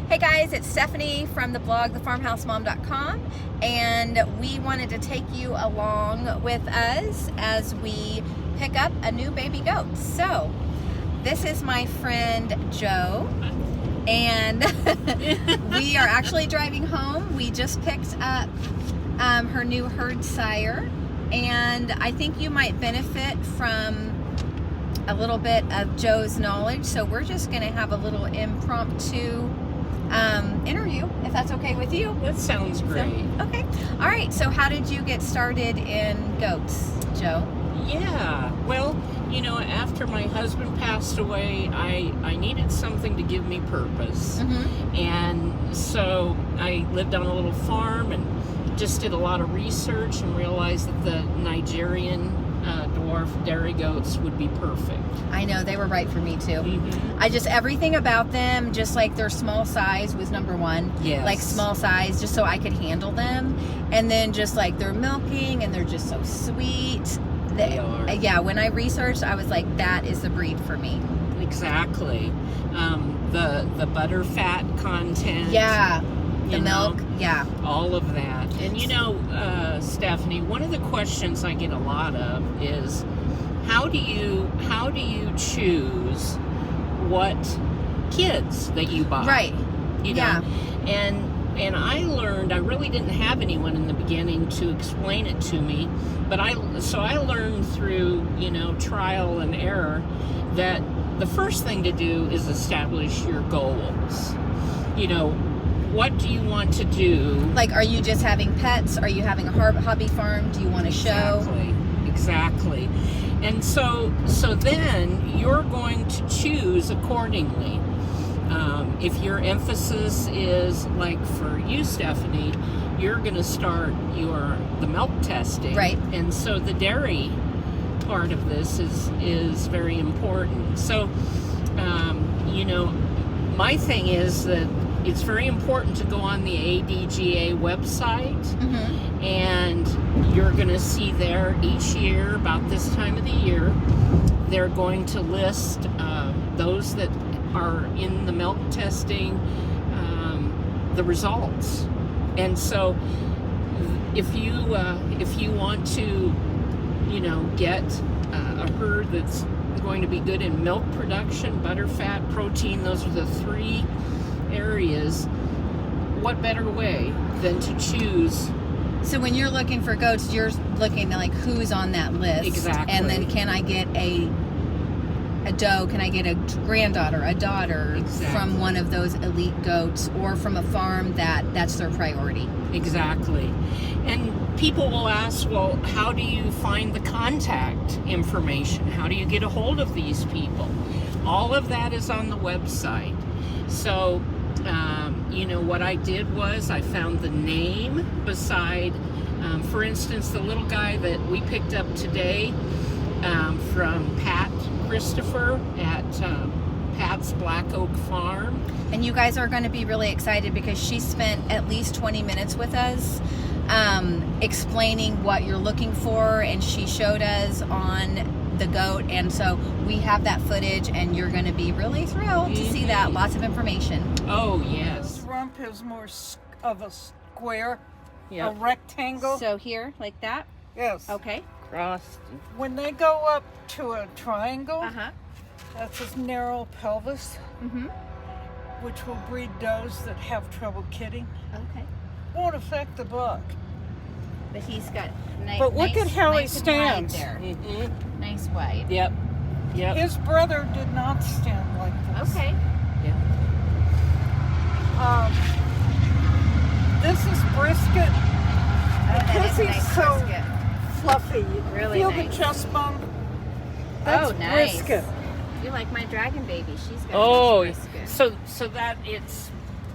Hey guys, it's Stephanie from the blog thefarmhousemom.com, and we wanted to take you along with us as we pick up a new baby goat. So this is my friend Joe, and we are actually driving home. We just picked up her new herd sire, and I think you might benefit from a little bit of Joe's knowledge. So we're just going to have a little impromptu interview, if that's okay with you. That sounds great. Okay. All right. So how did you get started in goats, Joe? Yeah. Well, you know, after my husband passed away, I needed something to give me purpose. Mm-hmm. And so I lived on a little farm and just did a lot of research and realized that the Nigerian dwarf dairy goats would be perfect. I know, they were right for me too. Mm-hmm. I just, everything about them, just like their small size was number one. Yes. Like small size, just so I could handle them. And then just like their milking, and they're just so sweet. They are. Yeah, when I researched, I was like, that is the breed for me. Exactly. The butter fat content. Yeah. The you know, milk. Yeah. all of that. And you know, Stephanie, one of the questions I get a lot of is how do you choose what kids that you buy? Right. You know? Yeah. And I learned, I really didn't have anyone in the beginning to explain it to me, but I learned through, you know, trial and error that the first thing to do is establish your goals. You know, what do you want to do? Like, are you just having pets? Are you having a hobby farm? Do you want to show? Exactly. And so then you're going to choose accordingly. If your emphasis is, like for you, Stephanie, you're going to start the milk testing. Right. And so the dairy part of this is very important. So, you know, my thing is that it's very important to go on the ADGA website, Mm-hmm. and you're going to see there each year, about this time of the year, they're going to list those that are in the milk testing, the results. And so if you want to, you know, get a herd that's going to be good in milk production, butter, fat, protein, those are the three areas, what better way than to choose? So when you're looking for goats, you're looking at like who's on that list. Exactly. And then can I get a doe? Can I get a granddaughter, a daughter Exactly. from one of those elite goats, or from a farm that's their priority? Exactly. And people will ask, well, how do you find the contact information? How do you get a hold of these people? All of that is on the website. So, you know, what I did was I found the name beside, for instance, the little guy that we picked up today from Pat Christopher at Pat's Black Oak Farm. And you guys are going to be really excited because she spent at least 20 minutes with us explaining what you're looking for, and she showed us on the goat, and so we have that footage, and you're going to be really thrilled to see that. Lots of information. Oh, yes. Rump is more of a square, Yep. a rectangle. So here, like that. Yes. Okay. Crossed. When they go up to a triangle, Uh-huh. that's his narrow pelvis, Mm-hmm. which will breed does that have trouble kidding. Okay. Won't affect the buck. But he's got nice. But look at how he nice and wide stands. there. Mm-hmm. Nice wide. Yep. Yep. His brother did not stand like this. Okay. Yep. This is brisket. That Because is a he's nice so brisket. fluffy. You Really feel nice. the chest bone? That's Oh, nice. brisket. You like my dragon baby? She's got Oh, nice brisket. so that it's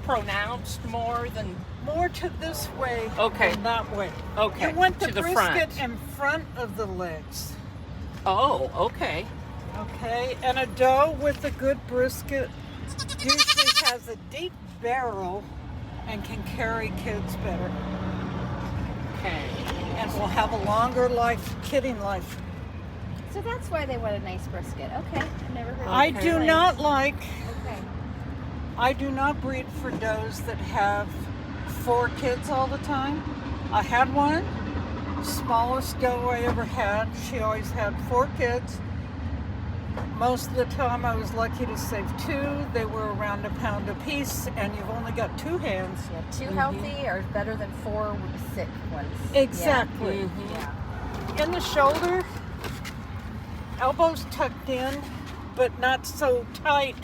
pronounced more than More to this way Okay. than that way. okay You want the to the brisket front. in front of the legs. Oh, okay. Okay, and a doe with a good brisket usually has a deep barrel and can carry kids better, Okay. and will have a longer life, kidding life. So that's why they want a nice brisket. Okay, I've never heard. I of do that. not like Okay. I do not breed for does that have 4 kids all the time. I had one, smallest doe I ever had. She always had 4 kids. Most of the time I was lucky to save 2. They were around a pound apiece, and you've only got 2 hands. Yeah, 2 healthy are better than 4 sick ones. Exactly. Yeah. In the shoulder, elbows tucked in, but not so tight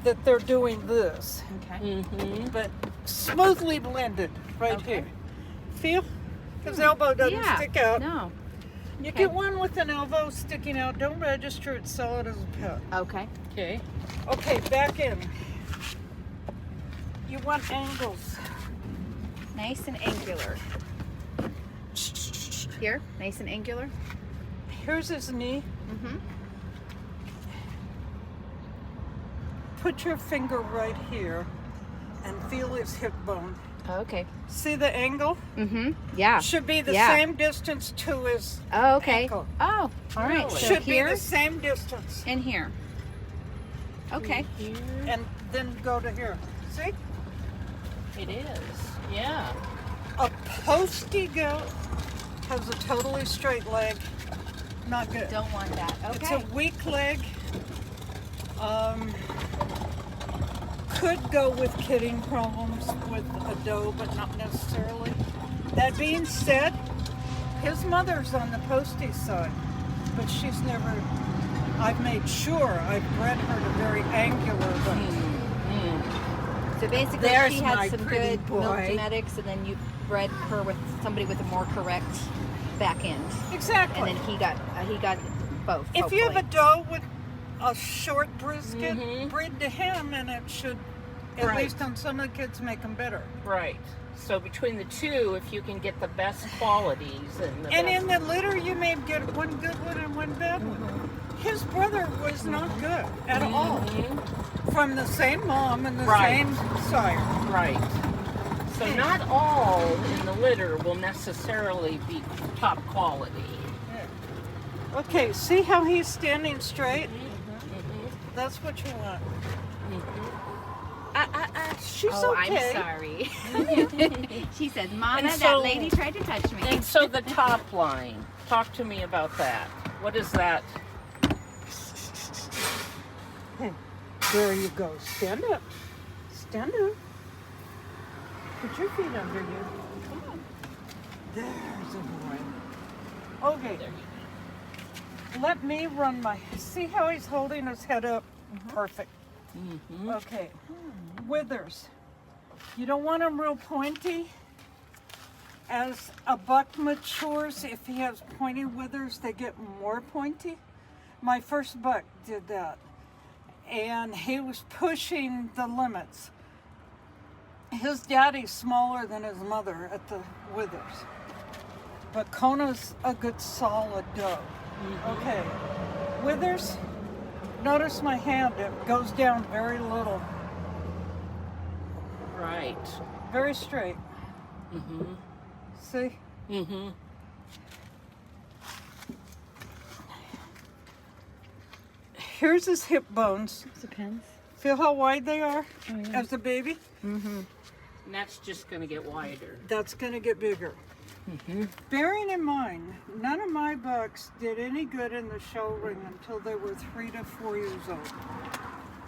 that they're doing this, Okay. but smoothly blended right Okay. here. Feel? His elbow doesn't Yeah. stick out. No. You Okay. get one with an elbow sticking out, don't register it, sell it as a pet. Okay. Okay. Okay, back in. You want angles. Nice and angular. Here, nice and angular. Here's his knee. Mm-hmm. Put your finger right here and feel his hip bone. Okay. See the angle? Mm-hmm. Yeah. Should be the Yeah. same distance to his Oh, okay. ankle. Oh, all right. Really? So Should here be the same distance. and here. Okay. Here And then go to here. See? it is. Yeah. A posty goat has a totally straight leg. Not good. Don't want that. It's Okay. a weak leg. Could go with kidding problems with a doe, but not necessarily. That being said, his mother's on the posty side, but she's never. I've made sure I've bred her to very angular, but So basically, There's she my had some pretty good milk boy. genetics, and then you bred her with somebody with a more correct back end, exactly. and then he got both. If you have a hopefully. doe with a short brisket, breed to him, and it should, at Right. least on some of the kids, make them better. Right. So between the two, if you can get the best qualities and the And best, in the litter, you may get one good one and one bad one. His brother was not good at all. From the same mom and the Right. same sire. right. So not all in the litter will necessarily be top quality. Okay, see how he's standing straight? That's what you want. She's Oh, okay. I'm sorry. She said, "Mama, And that so- lady tried to touch me." And so the top line, talk to me about that. What is that? There you go. Stand up. Stand up. Put your feet under you. Come on. There's a boy. Okay. There you Let me run my. See how he's holding his head up? Perfect. Okay. Withers. You don't want them real pointy. As a buck matures, if he has pointy withers, they get more pointy. My first buck did that. And he was pushing the limits. His daddy's smaller than his mother at the withers. But Kona's a good solid doe. Okay. Withers, notice my hand, it goes down very little. go. Right. Very straight. See? Here's his hip bones. Depends. Feel how wide they are as a baby? And that's just going to get wider. That's going to get bigger. Bearing in mind, none of my bucks did any good in the show ring until they were 3 to 4 years old.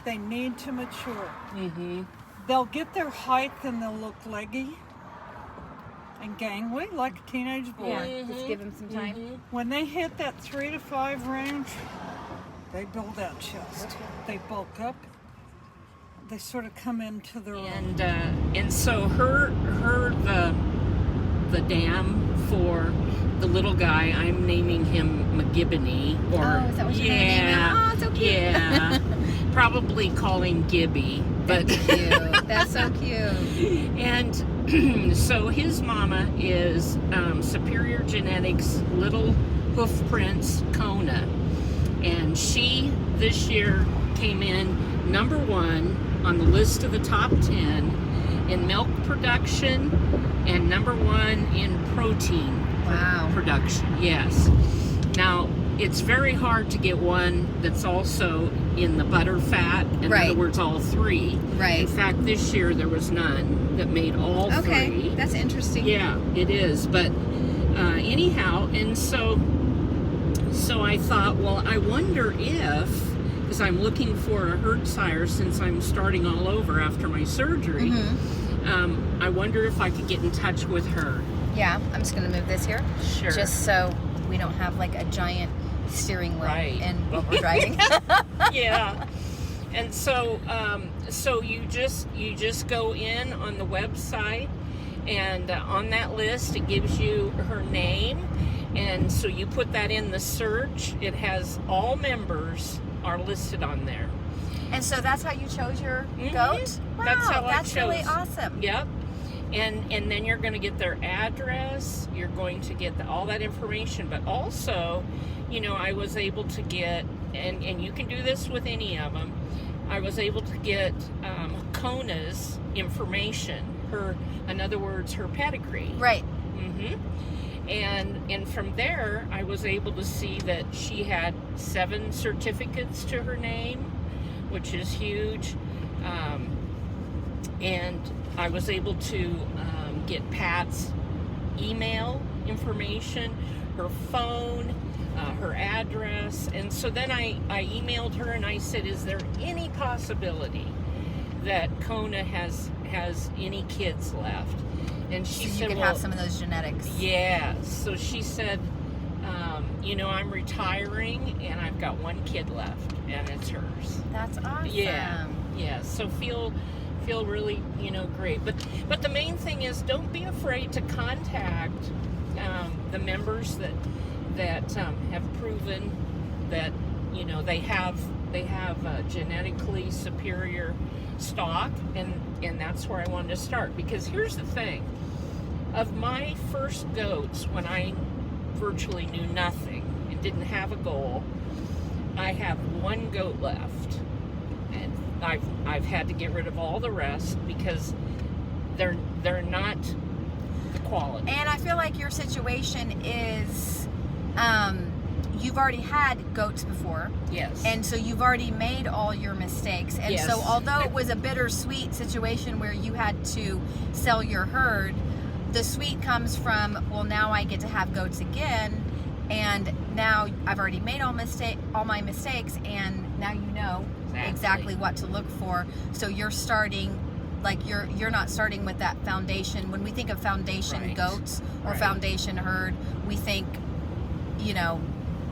They need to mature. They'll get their height and they'll look leggy and gangly like a teenage boy. Yeah, just give him some time. When they hit that 3 to 5 range, they build that chest. They bulk up. They sort of come into their own. And so the dam for the little guy, I'm naming him McGibbony. Or Oh, is that what you're gonna name him? Oh, so cute. Yeah. Probably call him Gibby. But Cute. That's so cute. and so his mama is Superior Genetics Little Hoof Prince Kona. And she this year came in #1 on the list of the top 10 in milk production and #1 in protein Wow. production. Yes. Now it's very hard to get one that's also in the butter fat. In Right. other words, all three. Right. In fact, this year there was none that made all Okay, three. that's interesting. Yeah, it is. But anyhow, and so I thought, well, I wonder if, because I'm looking for a herd sire since I'm starting all over after my surgery, I wonder if I could get in touch with her. Yeah, I'm just gonna move this here, Sure. just so we don't have like a giant steering wheel Right. and while we're driving. Yeah. And so you just go in on the website, and on that list it gives you her name, and so you put that in the search. It has all members are listed on there. And so that's how you chose your Mhm. goat? Wow, That's how I that's really chose. awesome. Yep. And then you're going to get their address. You're going to get all that information. But also, I was able to get, and you can do this with any of them, I was able to get Kona's information, in other words, her pedigree. Right. And from there, I was able to see that she had 7 certificates to her name, which is huge. And I was able to get Pat's email information, her phone, her address. And so then I emailed her and I said, is there any possibility that Kona has any kids left? And she So said, you could well, have some of those genetics. yeah. So she said, I'm retiring and I've got 1 kid left and it's hers. That's awesome. Yeah. So feel really, great. But the main thing is, don't be afraid to contact the members that have proven that they have genetically superior stock, and that's where I wanted to start. Because here's the thing: of my first goats, when I virtually knew nothing and didn't have a goal, I have 1 goat left, and I've had to get rid of all the rest because they're not the quality. And I feel like your situation is, you've already had goats before. Yes. And so you've already made all your mistakes. And Yes. so although it was a bittersweet situation where you had to sell your herd, the sweet comes from, well, now I get to have goats again, and now I've already made all my mistakes, and now you know exactly what to look for. So you're starting, like you're not starting with that foundation. When we think of foundation Right. goats or Right. foundation herd, we think,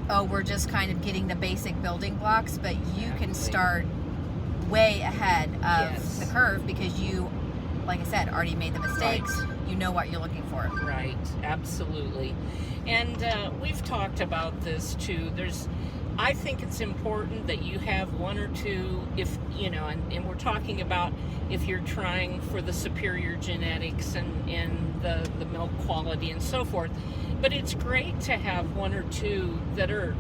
oh, we're just kind of getting the basic building blocks, but you can Exactly. start way ahead of Yes. the curve because you, like I said, already made the mistakes. Right. You know what you're looking for. Right, absolutely. And we've talked about this too. I think it's important that you have 1 or 2, if and we're talking about if you're trying for the superior genetics and the milk quality and so forth. But it's great to have 1 or 2 that are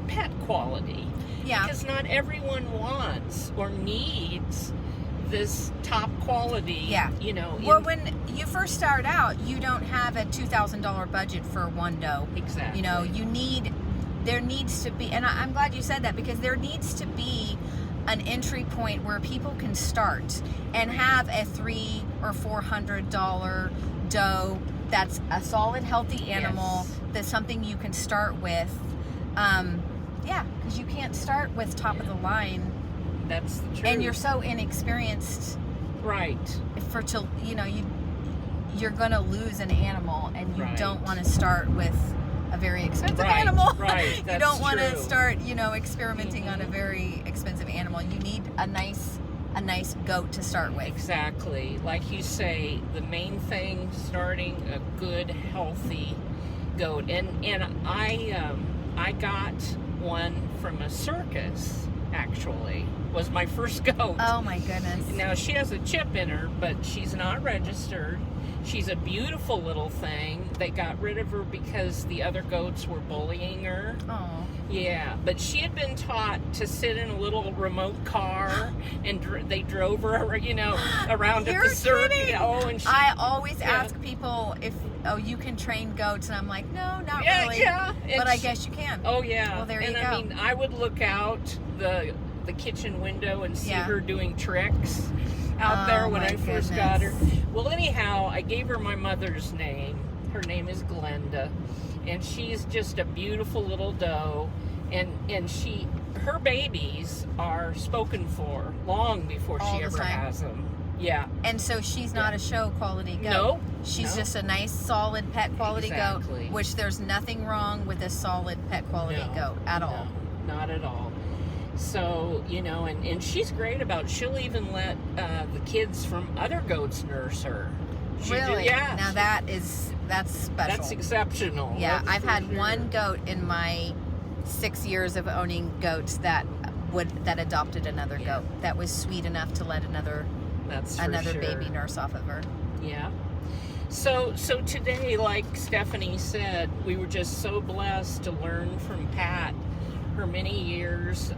pet quality. Yeah. Because not everyone wants or needs this top quality. Yeah. Well, when you first start out, you don't have a $2,000 budget for 1 doe. Exactly. There needs to be, and I'm glad you said that, because there needs to be an entry point where people can start and have a $300 or $400 doe that's a solid, healthy animal. Yes. That's something you can start with. Because you can't start with top of the line, That's the truth. and you're so inexperienced. right. You're gonna lose an animal, and you Right. don't want to start with a very expensive Right, animal. right, You that's don't want to true. start, experimenting on a very expensive animal. You need a nice goat to start with. Exactly. Like you say, the main thing, starting a good, healthy goat. And I got one from a circus actually, was my first goat. Oh my goodness. Now, she has a chip in her, but she's not registered. She's a beautiful little thing. They got rid of her because the other goats were bullying her. Oh. Yeah, but she had been taught to sit in a little remote car, and they drove her, you know, around at You're the circuit. kidding. Oh, and she, I always Yeah. ask people if, you can train goats, and I'm like, no, not yeah, really. yeah. And But I she- guess you can. Oh yeah. Well, there and you I go. mean, I would look out the kitchen window and see Yeah. her doing tricks out Oh, there when my I first got her. goodness. Well, anyhow, I gave her my mother's name. Her name is Glenda, and she's just a beautiful little doe. And her babies are spoken for long before All she the ever time? has them. Yeah. And so she's not Yeah. a show quality goat. No. She's no. just a nice, solid pet quality Exactly. goat, which there's nothing wrong with a solid pet quality No, goat at no, all. Not at all. So, you know, and she's great about, she'll even let the kids from other goats nurse her. She Really? yeah. Now that's special. That's exceptional. Yeah, that's I've for had sure. one goat in my 6 years of owning goats that adopted another Yeah. goat that was sweet enough to let another That's for another sure. baby nurse off of her. Yeah. So today, like Stephanie said, we were just so blessed to learn from Pat, her many years,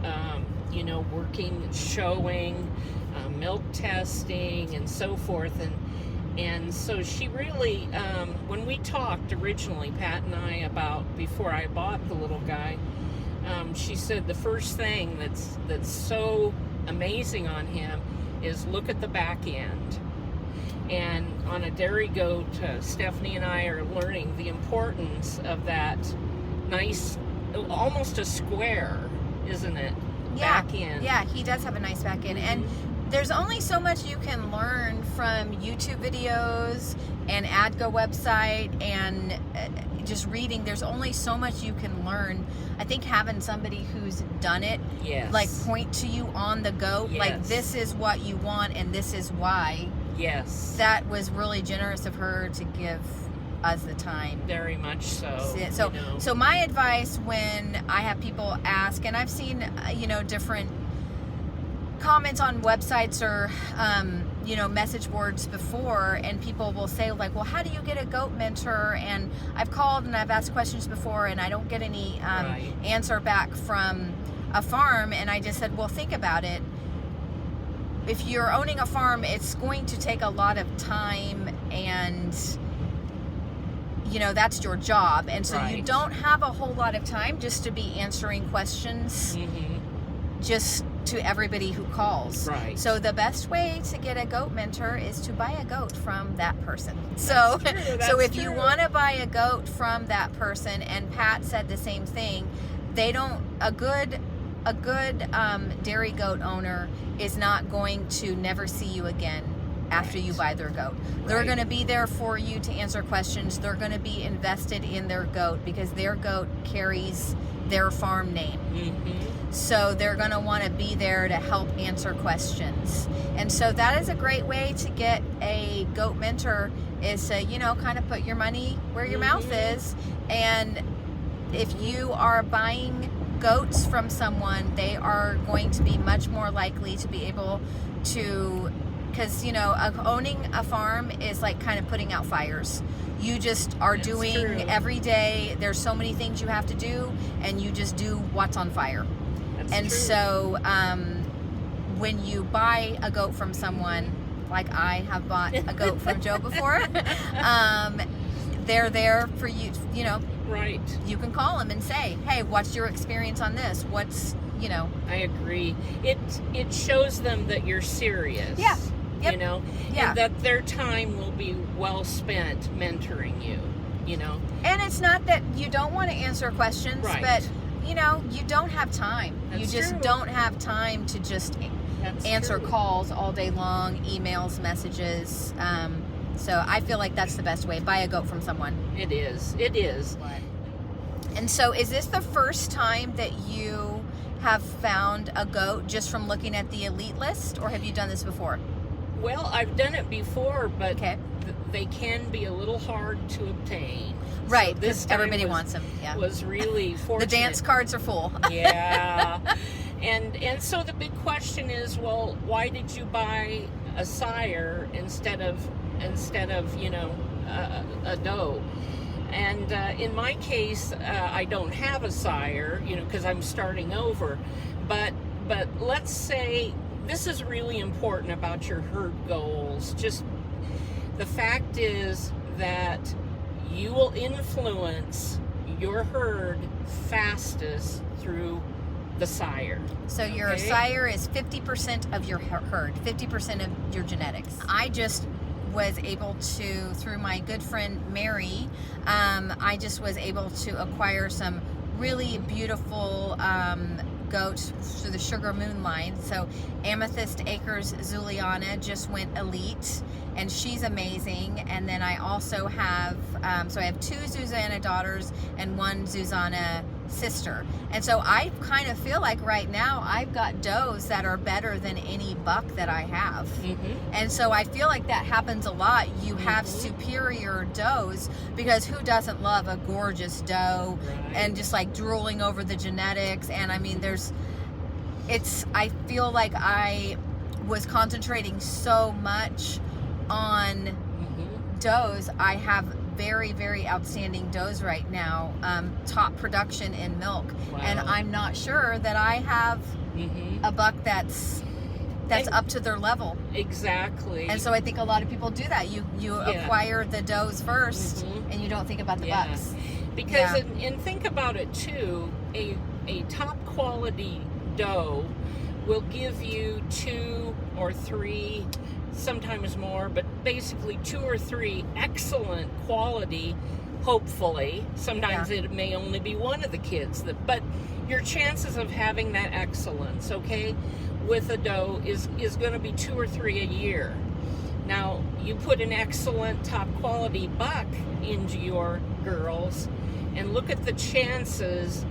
you know, working, showing, milk testing, and so forth, and so she really, when we talked originally, Pat and I, about before I bought the little guy, she said the first thing that's so amazing on him is look at the back end. And on a dairy goat, Stephanie and I are learning the importance of that nice, almost a square, isn't it? Yeah, Back end. yeah, he does have a nice back end, and there's only so much you can learn from YouTube videos and AdGo website and just reading. There's only so much you can learn. I think having somebody who's done it, Yes. like point to you on the goat, like Yes. this is what you want and this is why. Yes. That was really generous of her to give us the time. Very much so. So, you know. so my advice when I have people ask, and I've seen, you know, different comments on websites or, you know, message boards before, and people will say like, well, how do you get a goat mentor? And I've called and I've asked questions before and I don't get any Right. answer back from a farm. And I just said, well, think about it. If you're owning a farm, it's going to take a lot of time, and you know, that's your job. And so you Right. don't have a whole lot of time just to be answering questions Mhm. just to everybody who calls. Right. So the best way to get a goat mentor is to buy a goat from that person. So true, so that's if you true. want to buy a goat from that person, and Pat said the same thing, they don't, a good dairy goat owner is not going to never see you again after you buy their goat. They're Right. going to be there for you to answer questions. They're going to be invested in their goat because their goat carries their farm name. Mhm. So they're going to want to be there to help answer questions. And so that is a great way to get a goat mentor, is to, you know, kind of put your money where your mouth Mhm. is. And if you are buying goats from someone, they are going to be much more likely to be able to, because, you know, owning a farm is like kind of putting out fires. You just are That's doing true. every day. There's so many things you have to do, and you just do what's on fire. That's And true. so when you buy a goat from someone, like I have bought a goat from Joe before, they're there for you. You know, Right. you can call them and say, hey, what's your experience on this? What's, you know, I agree. It shows them that you're serious. Yeah. Yep. You know, Yeah. and that their time will be well spent mentoring you. You know, and it's not that you don't want to answer questions, Right. but, you know, you don't have time. You That's just true. don't have time to just that's answer true. calls all day long, emails, messages. So I feel like that's the best way. Buy a goat from someone. It is. It is. And so is this the first time that you have found a goat just from looking at the elite list, or have you done this before? Well, I've done it before, but Okay. they can be a little hard to obtain. Right, So this because time everybody was, wants them. Yeah. was really The fortunate. dance cards are full. Yeah. And so the big question is, well, why did you buy a sire instead of a doe? And in my case, I don't have a sire, because I'm starting over. But let's say this is really important about your herd goals. Just the fact is that you will influence your herd fastest through the sire. So your sire is 50% of your herd, 50% of your genetics. I just was able to, through my good friend Mary, I just was able to acquire some really beautiful goats through the Sugar Moon line. So Amethyst Acres Zuliana just went elite, and she's amazing. And then I also have, so I have 2 Zuzana daughters and 1 Zuzana sister. And so I kind of feel like right now I've got does that are better than any buck that I have. And so I feel like that happens a lot. You have superior does, because who doesn't love a gorgeous doe and just like drooling over the genetics? And I mean, I feel like I was concentrating so much on does. I have very, very outstanding does right now, top production in milk. And I'm not sure that I have a buck that's up to their level. Exactly. And so I think a lot of people do that. You acquire the does first, and you don't think about the bucks. Because and think about it too, a top quality doe will give you 2 or 3, sometimes more, but basically 2 or 3 excellent quality, hopefully. Sometimes it may only be one of the kids, but your chances of having that excellence, with a doe is going to be 2 or 3 a year. Now, you put an excellent top quality buck into your girls, and look at the chances,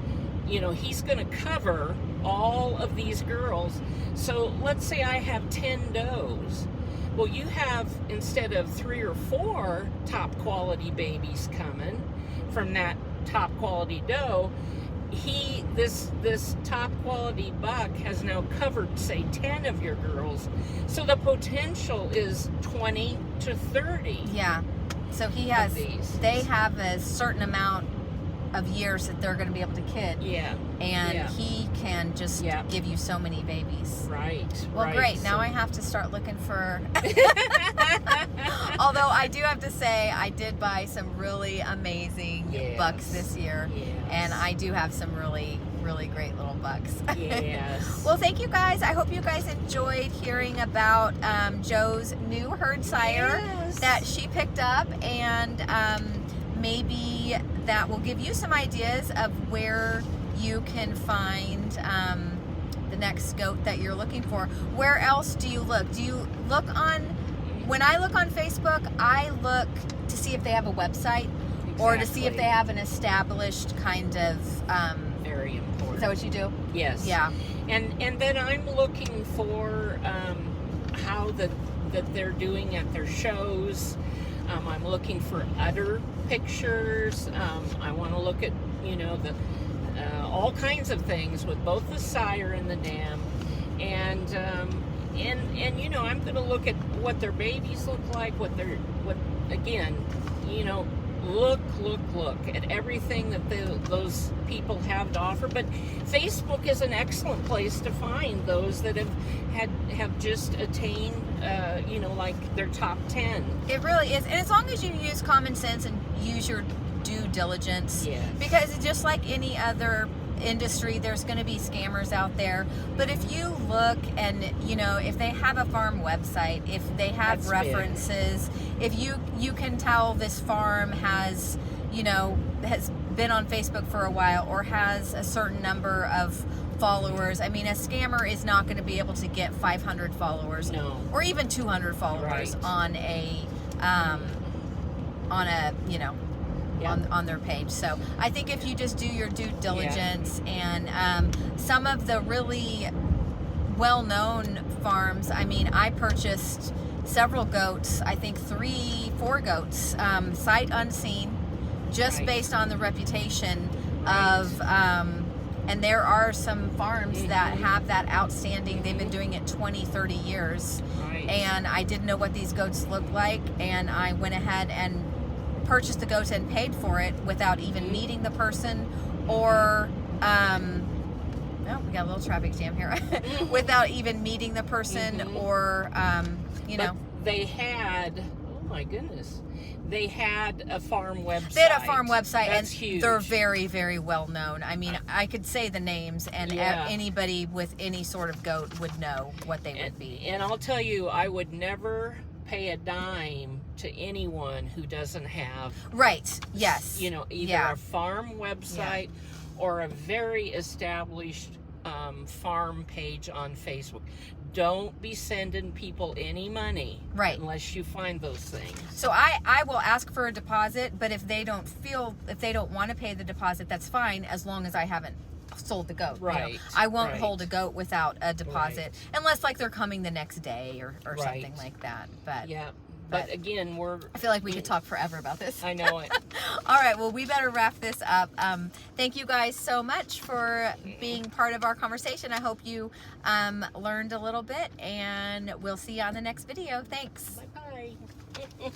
he's going to cover all of these girls. So let's say I have 10 does. Well, you have, instead of 3 or 4 top quality babies coming from that top quality doe, this top quality buck has now covered, say, 10 of your girls. So the potential is 20 to 30. Yeah. So they have a certain amount of years that they're going to be able to kid. And he can just give you so many babies. Well, great. Now I have to start looking for... Although I do have to say, I did buy some really amazing bucks this year. And I do have some really, really great little bucks. Well, thank you guys. I hope you guys enjoyed hearing about Joe's new herd sire that she picked up. And maybe that will give you some ideas of where you can find the next goat that you're looking for. Where else do you look? Do you look on, when I look on Facebook, I look to see if they have a website or to see if they have an established kind of... very important. Is that what you do? Yes. Yeah. And then I'm looking for how that they're doing at their shows. I'm looking for udder pictures. I want to look at, all kinds of things with both the sire and the dam. And I'm going to look at what their babies look like, look at everything that those people have to offer. But Facebook is an excellent place to find those that have just attained, like their top 10. It really is. And as long as you use common sense and use your due diligence, because just like any other industry, there's going to be scammers out there. But if you look and if they have a farm website, if they have references, if you can tell this farm has been on Facebook for a while or has a certain number of followers. I mean, a scammer is not going to be able to get 500 followers or even 200 followers on their page. So I think if you just do your due diligence and some of the really well-known farms, I mean, I purchased several goats, I think 3-4 goats, sight unseen, just based on the reputation of And there are some farms that have that outstanding. They've been doing it 20, 30 years. Right. And I didn't know what these goats looked like, and I went ahead and purchased the goats and paid for it without even meeting the person, or oh, we got a little traffic jam here. Without even meeting the person, or you know. But they had, oh my goodness, they had a farm website. They had a farm website, That's and huge. they're very, very well known. I mean, I could say the names, and Yeah. anybody with any sort of goat would know what they would be. And I'll tell you, I would never pay a dime to anyone who doesn't have, Right. Yes. you know, either Yeah. a farm website or a very established farm page on Facebook. Don't be sending people any money, Right. unless you find those things. So I will ask for a deposit, but if they don't want to pay the deposit, that's fine, as long as I haven't sold the goat. you know. Right, I won't right. hold a goat without a deposit, Right. unless like they're coming the next day or Right. something like that. But Yeah, But- but again, I feel like we could talk forever about this. I know it. All right, well, we better wrap this up. Thank you guys so much for being part of our conversation. I hope you learned a little bit, and we'll see you on the next video. Thanks. Bye bye.